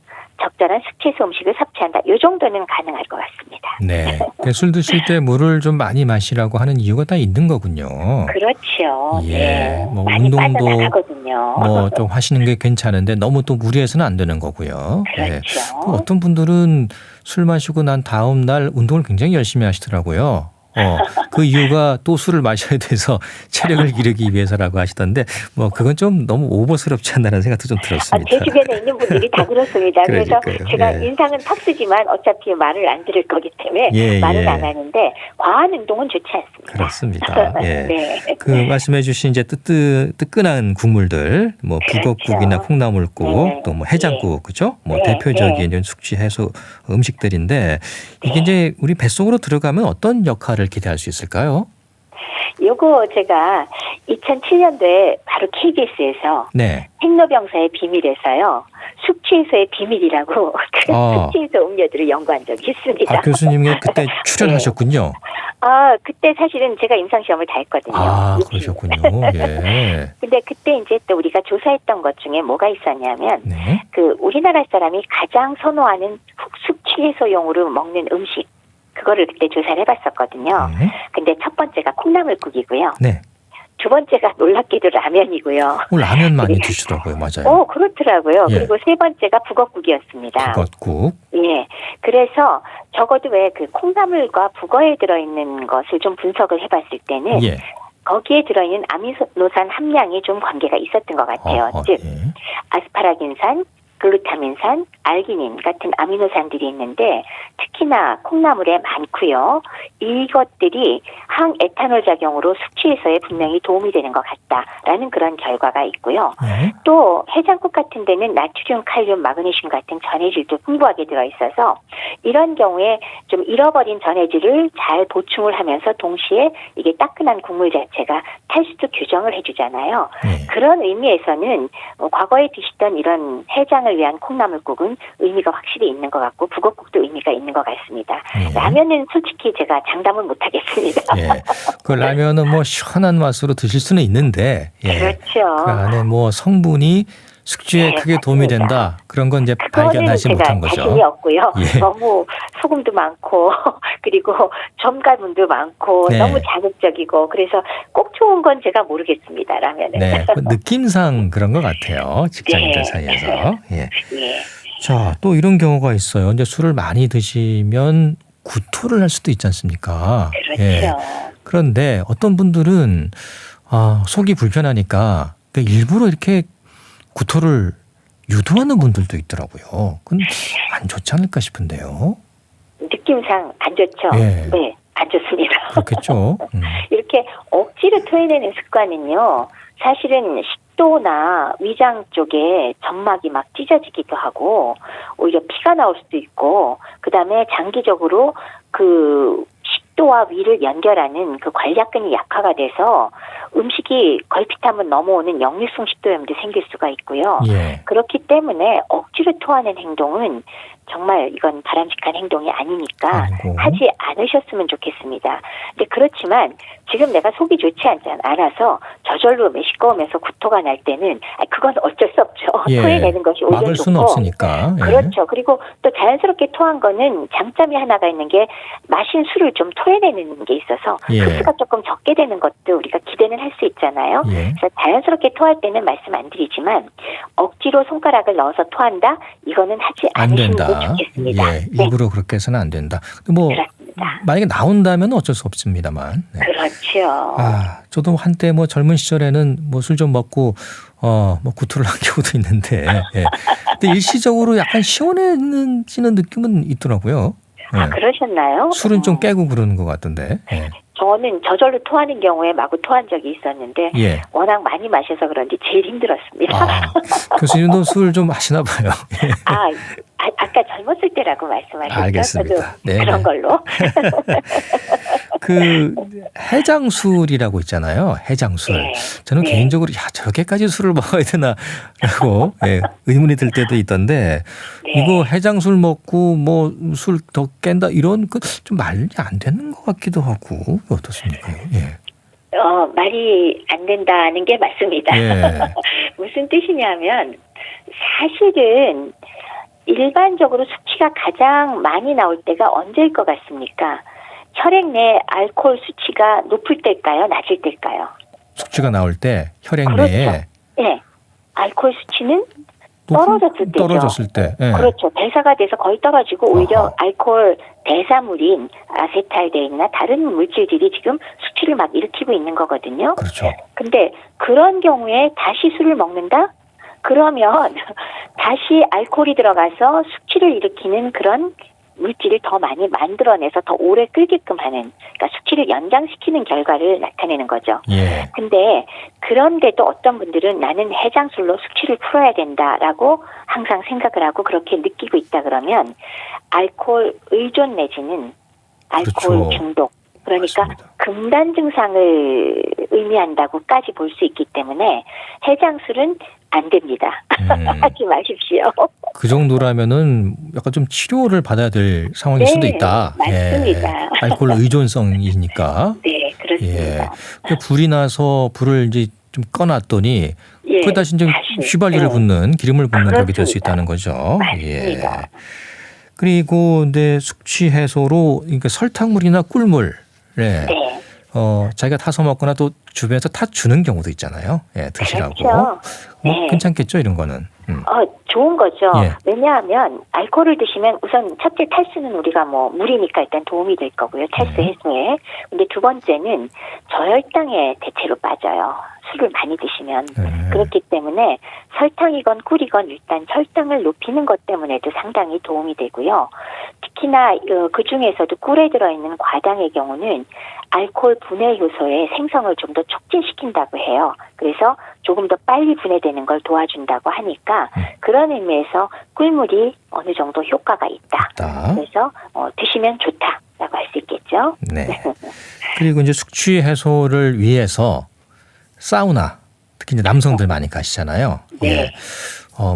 적절한 숙취 해소 음식을 섭취한다. 이 정도는 가능할 것 같습니다. 네. 그러니까 술 드실 때 물을 좀 많이 마시라고 하는 이유가 다 있는 거군요. 그렇죠. 예. 네. 뭐 많이 운동도 빠져나가거든요. 뭐 좀 하시는 게 괜찮은데 너무 또 무리해서는 안 되는 거고요. 그렇죠. 또 어떤 분들은 술 마시고 난 다음 날 운동을 굉장히 열심히 하시더라고요. 그 이유가 또 술을 마셔야 돼서 체력을 기르기 위해서라고 하시던데 뭐 그건 좀 너무 오버스럽지 않나라는 생각도 좀 들었습니다. 제 주변에 있는 분들이 다 그렇습니다. 그래서 그러니까요. 제가 예. 인상은 턱쓰지만 어차피 말을 안 들을 거기 때문에 말은 안 하는데 과한 운동은 좋지 않습니다. 그렇습니다. 예. 네. 그 말씀해 주신 이제 뜨끈한 국물들 뭐 북엇국이나 그렇죠. 콩나물국 네. 또 뭐 해장국 그죠? 뭐 네. 대표적인 숙취 해소 음식들인데 이게 이제 우리 뱃속으로 들어가면 어떤 역할을 기대할 수 있을까요? 요거 제가 2007년도에 바로 KBS에서 네. 행로병사의 비밀에서요. 숙취해소의 비밀이라고 그 숙취해소 음료들을 연구한 적이 있습니다. 아, 교수님이 그때 출연하셨군요. 그때 사실은 제가 임상시험을 다 했거든요. 그러셨군요. 예. 근데 그때 이제 또 우리가 조사했던 것 중에 뭐가 있었냐면, 네. 그 우리나라 사람이 가장 선호하는 숙취해소용으로 먹는 음식, 그거를 그때 조사를 해봤었거든요. 네. 근데 첫 번째가 콩나물국이고요. 네. 두 번째가 놀랍게도 라면이고요. 라면 많이 드시더라고요. 맞아요. 그렇더라고요. 예. 그리고 세 번째가 북엇국이었습니다. 북엇국. 예. 그래서 적어도 왜 그 콩나물과 북어에 들어있는 것을 좀 분석을 해봤을 때는 예. 거기에 들어있는 아미노산 함량이 좀 관계가 있었던 것 같아요. 즉 예. 아스파라긴산, 글루타민산, 알기닌 같은 아미노산들이 있는데 특히나 콩나물에 많고요. 이것들이 항에탄올 작용으로 숙취해소에 분명히 도움이 되는 것 같다라는 그런 결과가 있고요. 네. 또 해장국 같은 데는 나트륨, 칼륨, 마그네슘 같은 전해질도 풍부하게 들어있어서 이런 경우에 좀 잃어버린 전해질을 잘 보충을 하면서 동시에 이게 따끈한 국물 자체가 탈수도 교정을 해주잖아요. 네. 그런 의미에서는 과거에 드시던 이런 해장을 위한 콩나물국은 의미가 확실히 있는 것 같고 북엇국도 의미가 있는 것 같습니다. 네. 라면은 솔직히 제가 장담은 못하겠습니다. 예. 그 라면은 뭐 시원한 맛으로 드실 수는 있는데, 예. 그렇죠. 그 안에 뭐 성분이 숙취에 네, 크게 도움이 맞습니다. 된다. 그런 건 이제 그거는 발견하지 제가 못한 거죠. 자신이 없고요. 예. 너무 소금도 많고 그리고 첨가물도 많고 네. 너무 자극적이고 그래서 꼭 좋은 건 제가 모르겠습니다. 라면은. 네. 그 느낌상 그런 것 같아요. 직장인들 네. 사이에서. 예. 예. 자, 또 이런 경우가 있어요. 이제 술을 많이 드시면 구토를 할 수도 있지 않습니까? 그렇죠. 예. 그런데 어떤 분들은 속이 불편하니까 일부러 이렇게 구토를 유도하는 분들도 있더라고요. 그건 안 좋지 않을까 싶은데요. 느낌상 안 좋죠. 예. 네, 안 좋습니다. 그렇겠죠. 이렇게 억지로 토해내는 습관은요. 사실은 식도나 위장 쪽에 점막이 막 찢어지기도 하고 오히려 피가 나올 수도 있고 그다음에 장기적으로 그 식도와 위를 연결하는 그 관략근이 약화가 돼서 음식이 걸핏하면 넘어오는 역류성 식도염도 생길 수가 있고요. 예. 그렇기 때문에 억지로 토하는 행동은 정말 이건 바람직한 행동이 아니니까 아이고. 하지 않으셨으면 좋겠습니다. 근데 그렇지만 지금 내가 속이 좋지 않아서 저절로 메시꺼우면서 구토가 날 때는 그건 어쩔 수 없죠. 예. 토해내는 것이 오히려 막을 좋고. 수는 없으니까. 예. 그렇죠. 그리고 또 자연스럽게 토한 거는 장점이 하나가 있는 게 마신 술을 좀 토해내는 게 있어서 예. 그 수가 조금 적게 되는 것도 우리가 기대는 할 수 있잖아요. 예. 그래서 자연스럽게 토할 때는 말씀 안 드리지만 억지로 손가락을 넣어서 토한다? 이거는 하지 안 않으시는 게 된다. 좋겠습니다. 예. 네, 일부러 그렇게 해서는 안 된다. 근데 뭐 그렇습니다. 만약에 나온다면 어쩔 수 없습니다만. 네. 그렇죠. 저도 한때 뭐 젊은 시절에는 뭐 술 좀 먹고 뭐 구토를 한 경우도 있는데, 예. 근데 일시적으로 약간 시원해지는 느낌은 있더라고요. 예. 그러셨나요? 술은 좀 깨고 그러는 것 같던데. 예. 저는 저절로 토하는 경우에 마구 토한 적이 있었는데 예. 워낙 많이 마셔서 그런지 제일 힘들었습니다. 교수님도 술 좀 하시나 봐요. 예. 아까 젊었을 때라고 말씀하셨죠? 알겠습니다. 저도 네, 그런 걸로. 그 해장술이라고 있잖아요. 해장술. 네. 저는 네. 개인적으로 저렇게까지 술을 먹어야 되나라고 의문이 들 때도 있던데 네. 이거 해장술 먹고 뭐 술 더 깬다 이런 그 좀 말이 안 되는 것 같기도 하고 어떻습니까? 예. 말이 안 된다는 게 맞습니다. 예. 무슨 뜻이냐면 사실은 일반적으로 수치가 가장 많이 나올 때가 언제일 것 같습니까? 혈액 내 알코올 수치가 높을 때일까요? 낮을 때일까요? 숙취가 나올 때 혈액 그렇죠. 내에 네. 알코올 수치는 떨어졌을 때. 예. 그렇죠. 대사가 돼서 거의 떨어지고 오히려 어허. 알코올 대사물인 아세탈데인이나 다른 물질들이 지금 수치를 막 일으키고 있는 거거든요. 그렇죠. 근데 그런 경우에 다시 술을 먹는다? 그러면 다시 알코올이 들어가서 숙취를 일으키는 그런 물질을 더 많이 만들어내서 더 오래 끌게끔 하는, 그러니까 숙취를 연장시키는 결과를 나타내는 거죠. 예. 근데 그런데도 어떤 분들은 나는 해장술로 숙취를 풀어야 된다라고 항상 생각을 하고 그렇게 느끼고 있다 그러면 알코올 의존 내지는 알코올 그렇죠. 중독, 그러니까 맞습니다. 금단 증상을 의미한다고까지 볼 수 있기 때문에 해장술은 안 됩니다. 하지 마십시오. 그 정도라면은 약간 좀 치료를 받아야 될 상황일 네, 수도 있다. 맞습니다. 예. 알코올 의존성이니까. 네, 그렇습니다. 그 불이 나서 불을 이제 좀 꺼놨더니 예, 그 다시 이제 다시, 휘발유를 네. 붓는 기름을 붓는 격이 될 수 그렇습니다. 있다는 거죠. 맞습니다. 그리고 근데 숙취 해소로 그러니까 설탕물이나 꿀물, 예. 네. 자기가 타서 먹거나 또 주변에서 타 주는 경우도 있잖아요. 예, 드시라고. 그렇죠. 네. 괜찮겠죠, 이런 거는. 좋은 거죠. 예. 왜냐하면 알코올을 드시면 우선 첫째 탈수는 우리가 뭐 물이니까 일단 도움이 될 거고요. 탈수 해소에. 근데 두 번째는 저혈당에 대체로 빠져요. 술을 많이 드시면. 그렇기 때문에 설탕이건 꿀이건 일단 혈당을 높이는 것 때문에도 상당히 도움이 되고요. 특히나 그 중에서도 꿀에 들어있는 과당의 경우는 알코올 분해 효소의 생성을 좀 더 촉진시킨다고 해요. 그래서 조금 더 빨리 분해되는 걸 도와준다고 하니까 그런 의미에서 꿀물이 어느 정도 효과가 있다. 그래서 드시면 좋다라고 할 수 있겠죠. 네. 그리고 이제 숙취 해소를 위해서 사우나, 특히 이제 남성들 많이 가시잖아요. 네. 예.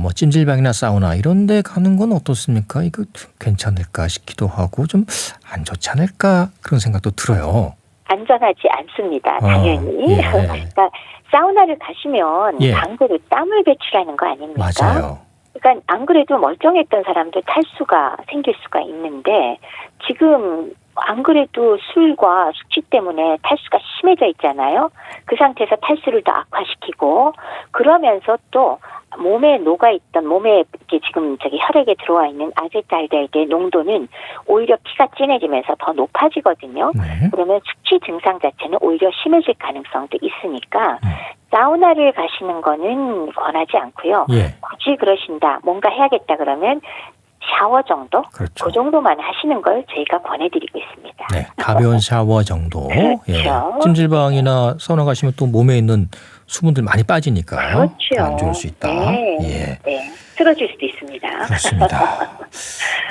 뭐 찜질방이나 사우나 이런 데 가는 건 어떻습니까? 이거 괜찮을까 싶기도 하고 좀 안 좋지 않을까 그런 생각도 들어요. 안전하지 않습니다. 당연히. 예. 그러니까 사우나를 가시면 예. 강제로 땀을 배출하는 거 아닙니까? 맞아요. 그러니까 안 그래도 멀쩡했던 사람도 탈수가 생길 수가 있는데 지금 안 그래도 술과 숙취 때문에 탈수가 심해져 있잖아요. 그 상태에서 탈수를 더 악화시키고 그러면서 또 몸에 녹아있던 몸에 이렇게 지금 혈액에 들어와 있는 아세트알데히드의 농도는 오히려 피가 진해지면서 더 높아지거든요. 네. 그러면 숙취 증상 자체는 오히려 심해질 가능성도 있으니까 사우나를 가시는 거는 권하지 않고요. 예. 굳이 그러신다, 뭔가 해야겠다 그러면 샤워 정도? 그렇죠. 그 정도만 하시는 걸 저희가 권해드리고 있습니다. 네, 가벼운 샤워 정도. 그렇죠. 예. 찜질방이나 사우나 가시면 또 몸에 있는 수분들 많이 빠지니까 그렇죠. 안 좋을 수 있다. 네. 예. 네. 쓰러질 수도 있습니다. 그렇습니다.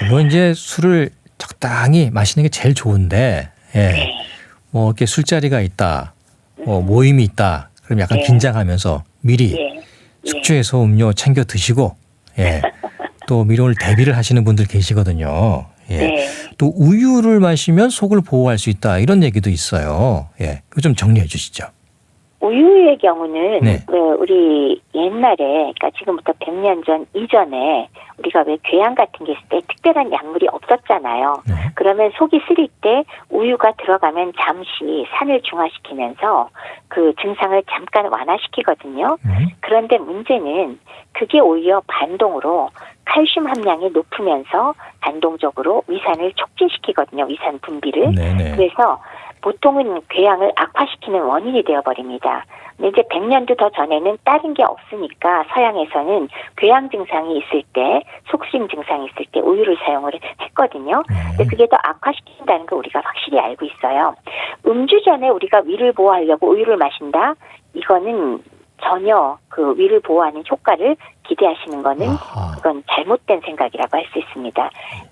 물론 이제 술을 적당히 마시는 게 제일 좋은데, 예. 네. 뭐 이렇게 술자리가 있다, 모임이 있다, 그럼 약간 네. 긴장하면서 미리 예. 숙취해소 음료 챙겨 드시고, 예. 또 미리 오늘 대비를 하시는 분들 계시거든요. 예. 네. 또 우유를 마시면 속을 보호할 수 있다 이런 얘기도 있어요. 예, 그거 좀 정리해 주시죠. 우유의 경우는 네. 우리 옛날에, 그러니까 지금부터 100년 전 이전에 우리가 왜 괴양 같은 게 있을 때 특별한 약물이 없었잖아요. 네. 그러면 속이 쓰릴 때 우유가 들어가면 잠시 산을 중화시키면서 그 증상을 잠깐 완화시키거든요. 그런데 문제는 그게 오히려 반동으로 칼슘 함량이 높으면서 반동적으로 위산을 촉진시키거든요. 위산 분비를. 네네. 그래서 보통은 궤양을 악화시키는 원인이 되어버립니다. 근데 이제 100년도 더 전에는 다른 게 없으니까 서양에서는 궤양 증상이 있을 때, 속쓰림 증상이 있을 때 우유를 사용을 했거든요. 근데 그게 더 악화시킨다는 걸 우리가 확실히 알고 있어요. 음주 전에 우리가 위를 보호하려고 우유를 마신다? 이거는 전혀 그 위를 보호하는 효과를 기대하시는 거는 그건 잘못된 생각이라고 할 수 있습니다.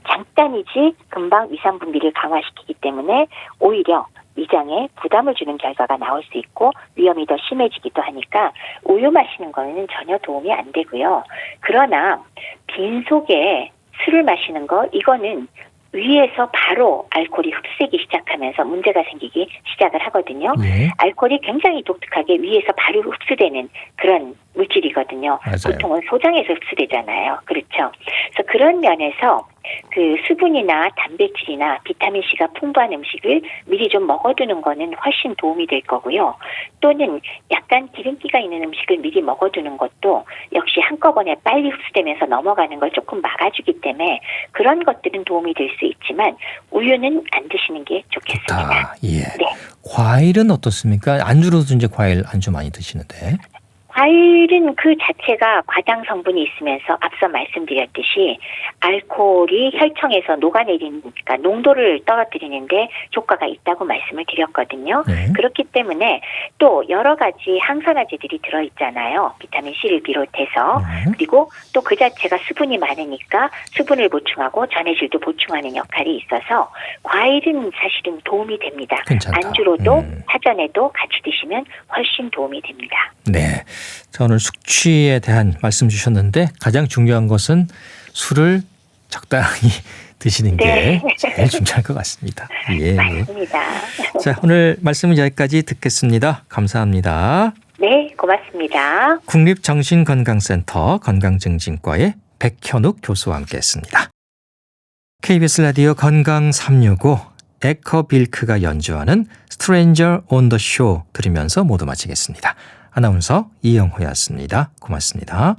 잠깐이지 금방 위산 분비를 강화시키기 때문에 오히려 위장에 부담을 주는 결과가 나올 수 있고 위험이 더 심해지기도 하니까 우유 마시는 거는 전혀 도움이 안 되고요. 그러나 빈속에 술을 마시는 거 이거는 위에서 바로 알코올이 흡수되기 시작하면서 문제가 생기기 시작을 하거든요. 예. 알코올이 굉장히 독특하게 위에서 바로 흡수되는 그런 물질이거든요. 맞아요. 보통은 소장에서 흡수되잖아요. 그렇죠. 그래서 그런 면에서 그 수분이나 단백질이나 비타민 C가 풍부한 음식을 미리 좀 먹어두는 거는 훨씬 도움이 될 거고요. 또는 약간 기름기가 있는 음식을 미리 먹어두는 것도 역시 한꺼번에 빨리 흡수되면서 넘어가는 걸 조금 막아주기 때문에 그런 것들은 도움이 될 수 있지만 우유는 안 드시는 게 좋겠습니다. 좋다. 예. 네. 과일은 어떻습니까? 안주로도 이제 과일 안주 많이 드시는데. 과일은 그 자체가 과당 성분이 있으면서 앞서 말씀드렸듯이 알코올이 혈청에서 녹아내리는, 그러니까 농도를 떨어뜨리는데 효과가 있다고 말씀을 드렸거든요. 네. 그렇기 때문에 또 여러 가지 항산화제들이 들어있잖아요. 비타민 C를 비롯해서. 그리고 또 그 자체가 수분이 많으니까 수분을 보충하고 전해질도 보충하는 역할이 있어서 과일은 사실은 도움이 됩니다. 괜찮다. 안주로도 사전에도 같이 드시면 훨씬 도움이 됩니다. 네. 자, 오늘 숙취에 대한 말씀 주셨는데 가장 중요한 것은 술을 적당히 드시는 게 네. 제일 중요할 것 같습니다. 예. 맞습니다. 자, 오늘 말씀은 여기까지 듣겠습니다. 감사합니다. 네, 고맙습니다. 국립정신건강센터 건강증진과의 백현욱 교수와 함께했습니다. KBS 라디오 건강 365 에커빌크가 연주하는 Stranger on the Shore 들으면서 모두 마치겠습니다. 아나운서 이영호였습니다. 고맙습니다.